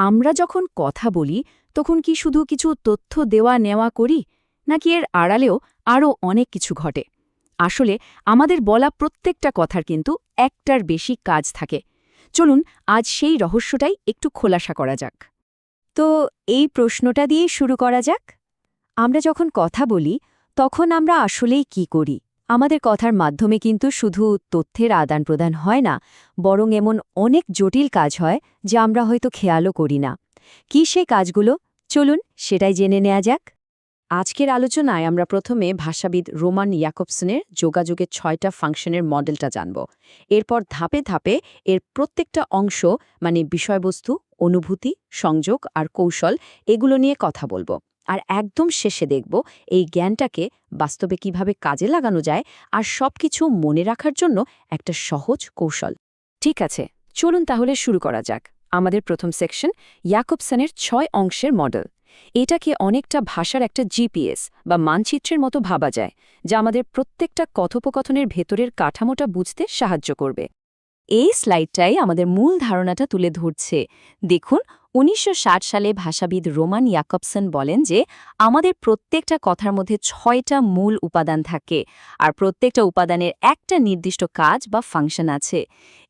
আমরা যখন কথা বলি তখন কি শুধু কিছু তথ্য দেওয়া নেওয়া করি নাকি এর আড়ালেও আরও অনেক কিছু ঘটে? আসলে আমাদের বলা প্রত্যেকটা কথার কিন্তু একটার বেশি কাজ থাকে। চলুন আজ সেই রহস্যটাই একটু খোলাসা করা যাক। তো এই প্রশ্নটা দিয়ে শুরু করা যাক। আমরা যখন কথা বলি তখন আমরা আসলেই কি করি? আমাদের কথার মাধ্যমে কিন্তু শুধু তথ্যের আদান প্রদান হয় না, বরং এমন অনেক জটিল কাজ হয় যা আমরা হয়তো খেয়ালও করি না। কি সেই কাজগুলো? চলুন সেটাই জেনে নেওয়া যাক। আজকের আলোচনায় আমরা প্রথমে ভাষাবিদ রোমান ইয়াকবসনের যোগাযোগের 6টা ফাংশনের মডেলটা জানব। এরপর ধাপে ধাপে এর প্রত্যেকটা অংশ মানে বিষয়বস্তু, অনুভূতি, সংযোগ আর কৌশল এগুলো নিয়ে কথা বলবো। আর একদম শেষে দেখব এই জ্ঞানটাকে বাস্তবে কিভাবে কাজে লাগানো যায় আর সবকিছু মনে রাখার জন্য একটা সহজ কৌশল। ঠিক আছে, চলুন তাহলে শুরু করা যাক। আমাদের প্রথম সেকশন ইয়াকবসনের 6 অংশের মডেল। এটাকে অনেকটা ভাষার একটা জিপিএস বা মানচিত্রের মতো ভাবা যায়, যা আমাদের প্রত্যেকটা কথোপকথনের ভেতরের কাঠামোটা বুঝতে সাহায্য করবে। এই স্লাইডটাই আমাদের মূল ধারণাটা তুলে ধরছে। দেখুন, ১৯৬০ সালে ভাষাবিদ রোমান ইয়াকবসন বলেন যে আমাদের প্রত্যেকটা কথার মধ্যে ৬টা মূল উপাদান থাকে, আর প্রত্যেকটা উপাদানের একটা নির্দিষ্ট কাজ বা ফাংশন আছে।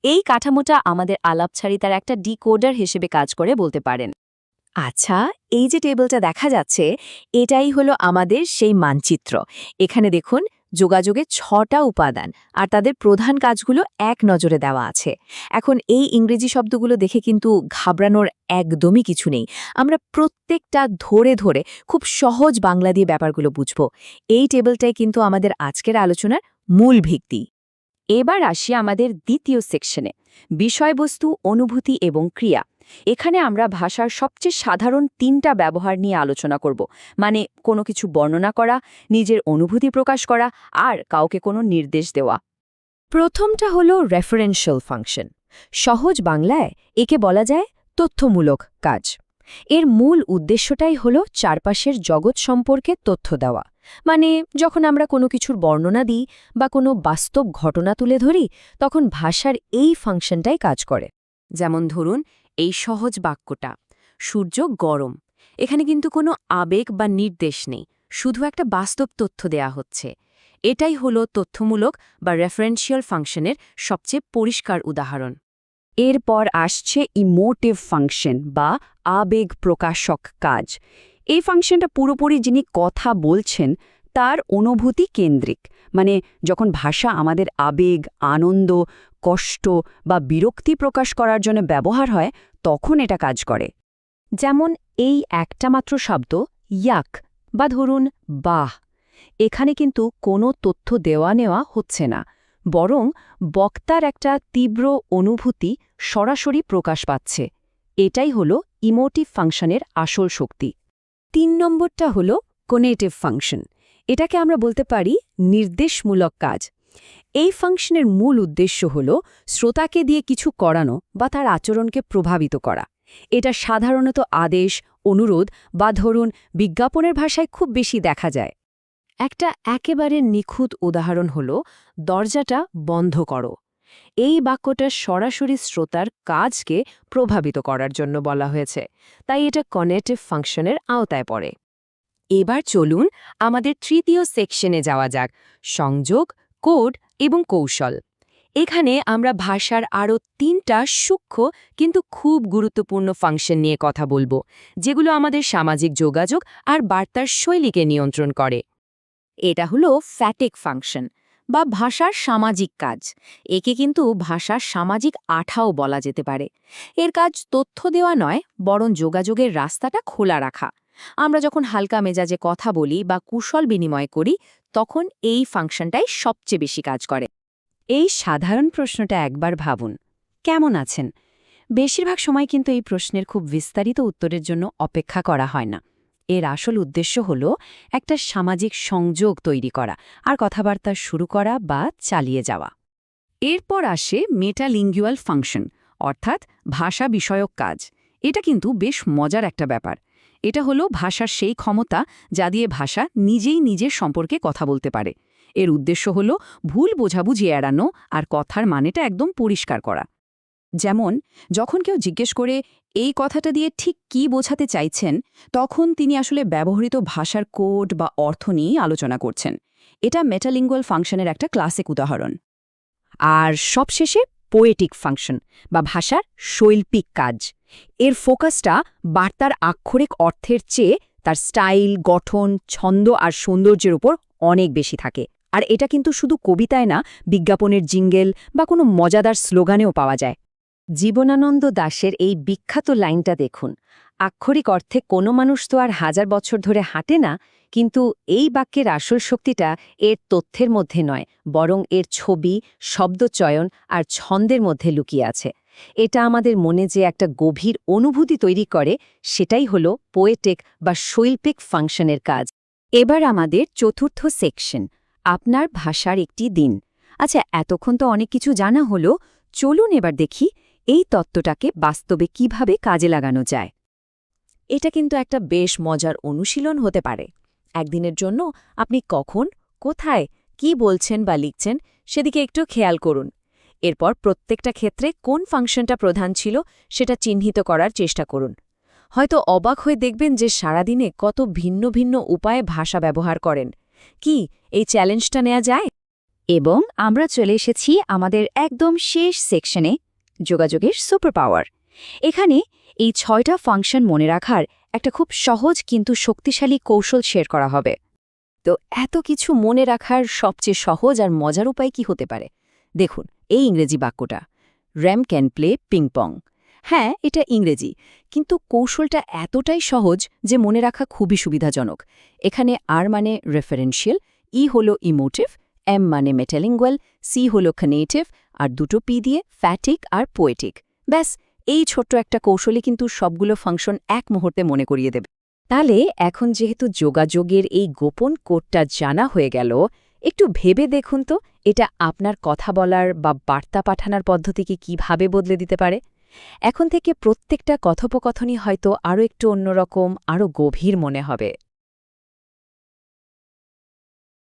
এই কাঠামোটা আমাদের আলাপচারিতার একটা ডিকোডার হিসেবে কাজ করে বলতে পারেন। আচ্ছা, এই যে টেবিলটা দেখা যাচ্ছে, এটাই হলো আমাদের সেই মানচিত্র। এখানে দেখুন, যোগাযোগের 6টা উপাদান আর তাদের প্রধান কাজগুলো এক নজরে দেওয়া আছে। এখন এই ইংরেজি শব্দগুলো দেখে কিন্তু ঘাবড়ানোর একদমই কিছু নেই। আমরা প্রত্যেকটা ধরে ধরে খুব সহজ বাংলা দিয়ে ব্যাপারগুলো বুঝব। এই টেবিলটাই কিন্তু আমাদের আজকের আলোচনার মূল ভিত্তি। এবার আসি আমাদের দ্বিতীয় সেকশনে, বিষয়বস্তু, অনুভূতি এবং ক্রিয়া। এখানে আমরা ভাষার সবচেয়ে সাধারণ 3টা ব্যবহার নিয়ে আলোচনা করব, মানে কোনো কিছু বর্ণনা করা, নিজের অনুভূতি প্রকাশ করা আর কাউকে কোনো নির্দেশ দেওয়া। প্রথমটা হলো রেফারেন্সিয়াল ফাংশন। সহজ বাংলায় একে বলা যায় তথ্যমূলক কাজ। এর মূল উদ্দেশ্যটাই হলো চারপাশের জগৎ সম্পর্কে তথ্য দেওয়া। মানে যখন আমরা কোনো কিছুর বর্ণনা দিই বা কোনো বাস্তব ঘটনা তুলে ধরি, তখন ভাষার এই ফাংশনটাই কাজ করে। যেমন ধরুন এই সহজ বাক্যটা, সূর্য গরম। এখানে কিন্তু কোনো আবেগ বা নির্দেশ নেই, শুধু একটা বাস্তব তথ্য দেয়া হচ্ছে। এটাই হলো তথ্যমূলক বা রেফারেন্সিয়াল ফাংশনের সবচেয়ে পরিষ্কার উদাহরণ। এরপর আসছে ইমোটিভ ফাংশন বা আবেগ প্রকাশক কাজ। এই ফাংশনটা পুরোপুরি যিনি কথা বলছেন তার অনুভূতি কেন্দ্রিক। মানে যখন ভাষা আমাদের আবেগ, আনন্দ, কষ্ট বা বিরক্তি প্রকাশ করার জন্য ব্যবহার হয়, তখন এটা কাজ করে। যেমন এই একটা মাত্র শব্দ ইয়াক বা ধরুন বাহ, এখানে কিন্তু কোনো তথ্য দেওয়া নেওয়া হচ্ছে না, বরং বক্তার একটা তীব্র অনুভূতি সরাসরি প্রকাশ পাচ্ছে। এটাই হলো ইমোটিভ ফাংশনের আসল শক্তি। 3 নম্বরটা হলো কোনেটিভ ফাংশন। এটাকে আমরা বলতে পারি নির্দেশমূলক কাজ। এই ফাংশনের মূল উদ্দেশ্য হল শ্রোতাকে দিয়ে কিছু করানো বা তার আচরণকে প্রভাবিত করা। এটা সাধারণত আদেশ, অনুরোধ বা ধরুন বিজ্ঞাপনের ভাষায় খুব বেশি দেখা যায়। একটা একেবারে নিখুঁত উদাহরণ হল দরজাটা বন্ধ করো। এই বাক্যটা সরাসরি শ্রোতার কাজকে প্রভাবিত করার জন্য বলা হয়েছে, তাই এটা কনেটিভ ফাংশনের আওতায় পড়ে। এবার চলুন আমাদের তৃতীয় সেকশনে যাওয়া যাক, সংযোগ, কোড এবং কৌশল। এখানে আমরা ভাষার আরও 3টা সূক্ষ্ম কিন্তু খুব গুরুত্বপূর্ণ ফাংশন নিয়ে কথা বলবো, যেগুলো আমাদের সামাজিক যোগাযোগ আর বার্তার শৈলীকে নিয়ন্ত্রণ করে। এটা হলো ফ্যাটিক ফাংশন বা ভাষার সামাজিক কাজ। একে কিন্তু ভাষার সামাজিক আঠাও বলা যেতে পারে। এর কাজ তথ্য দেওয়া নয়, বরং যোগাযোগের রাস্তাটা খোলা রাখা। আমরা যখন হালকা মেজাজে কথা বলি বা কুশল বিনিময় করি, তখন এই ফাংশনটাই সবচেয়ে বেশি কাজ করে। এই সাধারণ প্রশ্নটা একবার ভাবুন, কেমন আছেন? বেশিরভাগ সময় কিন্তু এই প্রশ্নের খুব বিস্তারিত উত্তরের জন্য অপেক্ষা করা হয় না। এর আসল উদ্দেশ্য হল একটা সামাজিক সংযোগ তৈরি করা আর কথাবার্তা শুরু করা বা চালিয়ে যাওয়া। এরপর আসে মেটালিঙ্গুয়াল ফাংশন, অর্থাৎ ভাষা বিষয়ক কাজ। এটা কিন্তু বেশ মজার একটা ব্যাপার। এটা হলো ভাষার সেই ক্ষমতা যা দিয়ে ভাষা নিজেই নিজের সম্পর্কে কথা বলতে পারে। এর উদ্দেশ্য হল ভুল বোঝাবুঝি এড়ানো আর কথার মানেটা একদম পরিষ্কার করা। যেমন যখন কেউ জিজ্ঞেস করে এই কথাটা দিয়ে ঠিক কী বোঝাতে চাইছেন, তখন তিনি আসলে ব্যবহৃত ভাষার কোড বা অর্থ নিয়ে আলোচনা করছেন। এটা মেটালিঙ্গুয়াল ফাংশনের একটা ক্লাসিক উদাহরণ। আর সবশেষে পোয়েটিক ফাংশন বা ভাষার শৈল্পিক কাজ। এর ফোকাসটা বার্তার আক্ষরিক অর্থের চেয়ে তার স্টাইল, গঠন, ছন্দ আর সৌন্দর্যের উপর অনেক বেশি থাকে। আর এটা কিন্তু শুধু কবিতায় না, বিজ্ঞাপনের জিঙ্গেল বা কোনো মজাদার স্লোগানেও পাওয়া যায়। জীবনানন্দ দাশের এই বিখ্যাত লাইনটা দেখুন, আক্ষরিক অর্থে কোনো মানুষ তো আর 1000 বছর ধরে হাঁটে না, কিন্তু এই বাক্যের আসল শক্তিটা এর তথ্যের মধ্যে নয়, বরং এর ছবি, শব্দচয়ন আর ছন্দের মধ্যে লুকিয়ে আছে। এটা আমাদের মনে যে একটা গভীর অনুভূতি তৈরি করে, সেটাই হলো পোয়েটিক বা শৈল্পিক ফাংশনের কাজ। এবার আমাদের চতুর্থ সেকশন, আপনার ভাষার একটি দিন। আচ্ছা, এতক্ষণ তো অনেক কিছু জানা হলো, চলুন এবার দেখি এই তত্ত্বটাকে বাস্তবে কিভাবে কাজে লাগানো যায়। এটা কিন্তু একটা বেশ মজার অনুশীলন হতে পারে। একদিনের জন্য আপনি কখন, কোথায়, কি বলছেন বা লিখছেন সেদিকে একটু খেয়াল করুন। এরপর প্রত্যেকটা ক্ষেত্রে কোন ফাংশনটা প্রধান ছিল সেটা চিহ্নিত করার চেষ্টা করুন। হয়তো অবাক হয়ে দেখবেন যে সারাদিনে কত ভিন্ন ভিন্ন উপায়ে ভাষা ব্যবহার করেন। কি এই চ্যালেঞ্জটা নেওয়া যায়? এবং আমরা চলে এসেছি আমাদের একদম শেষ সেকশনে, যোগাযোগের সুপার পাওয়ার। এখানে এই 6টা ফাংশন মনে রাখার একটা খুব সহজ কিন্তু শক্তিশালী কৌশল শেয়ার করা হবে। তো এত কিছু মনে রাখার সবচেয়ে সহজ আর মজার উপায় কি হতে পারে? দেখুন এই ইংরেজি বাক্যটা, Ram can play ping pong. হ্যাঁ, এটা ইংরেজি, কিন্তু কৌশলটা এতটাই সহজ যে মনে রাখা খুবই সুবিধাজনক। এখানে আর মানে রেফারেন্সিয়াল, ই হলো ইমোটিভ, এম মানে মেটালিঙ্গুয়াল, সি হলো কানেটিভ, আর দুটো পি দিয়ে ফ্যাটিক আর পোয়েটিক। ব্যাস, এই ছোট্ট একটা কৌশলে কিন্তু সবগুলো ফাংশন এক মুহূর্তে মনে করিয়ে দেবে। তাহলে এখন যেহেতু যোগাযোগের এই গোপন কোডটা জানা হয়ে গেল, একটু ভেবে দেখুন তো এটা আপনার কথা বলার বা বার্তা পাঠানোর পদ্ধতিকে কিভাবে বদলে দিতে পারে। এখন থেকে প্রত্যেকটা কথোপকথনই হয়তো আরও একটু অন্যরকম, আরও গভীর মনে হবে।